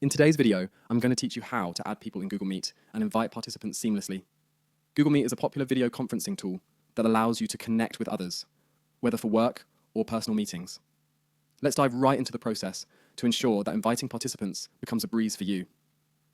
In today's video, I'm going to teach you how to add people in Google Meet and invite participants seamlessly. Google Meet is a popular video conferencing tool that allows you to connect with others, whether for work or personal meetings. Let's dive right into the process to ensure that inviting participants becomes a breeze for you.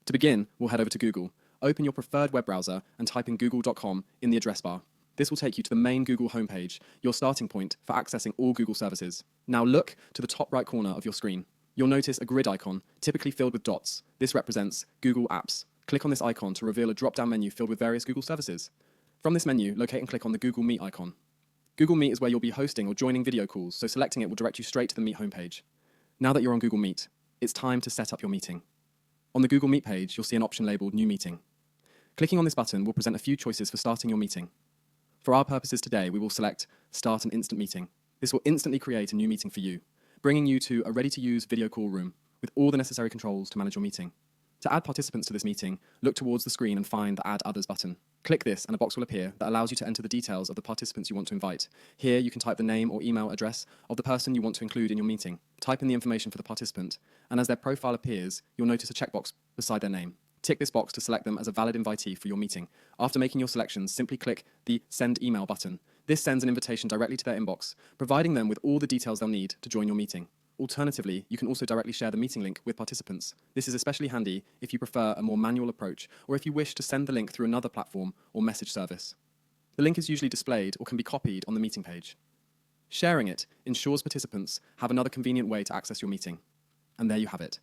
To begin, we'll head over to Google, open your preferred web browser and type in google.com in the address bar. This will take you to the main Google homepage, your starting point for accessing all Google services. Now look to the top right corner of your screen. You'll notice a grid icon, typically filled with dots. This represents Google Apps. Click on this icon to reveal a drop-down menu filled with various Google services. From this menu, locate and click on the Google Meet icon. Google Meet is where you'll be hosting or joining video calls, so selecting it will direct you straight to the Meet homepage. Now that you're on Google Meet, it's time to set up your meeting. On the Google Meet page, you'll see an option labeled New Meeting. Clicking on this button will present a few choices for starting your meeting. For our purposes today, we will select Start an Instant Meeting. This will instantly create a new meeting for you, bringing you to a ready-to-use video call room with all the necessary controls to manage your meeting. To add participants to this meeting, look towards the screen and find the Add Others button. Click this and a box will appear that allows you to enter the details of the participants you want to invite. Here you can type the name or email address of the person you want to include in your meeting. Type in the information for the participant, and as their profile appears, you'll notice a checkbox beside their name. Tick this box to select them as a valid invitee for your meeting. After making your selections, simply click the Send Email button. This sends an invitation directly to their inbox, providing them with all the details they'll need to join your meeting. Alternatively, you can also directly share the meeting link with participants. This is especially handy if you prefer a more manual approach or if you wish to send the link through another platform or message service. The link is usually displayed or can be copied on the meeting page. Sharing it ensures participants have another convenient way to access your meeting. And there you have it.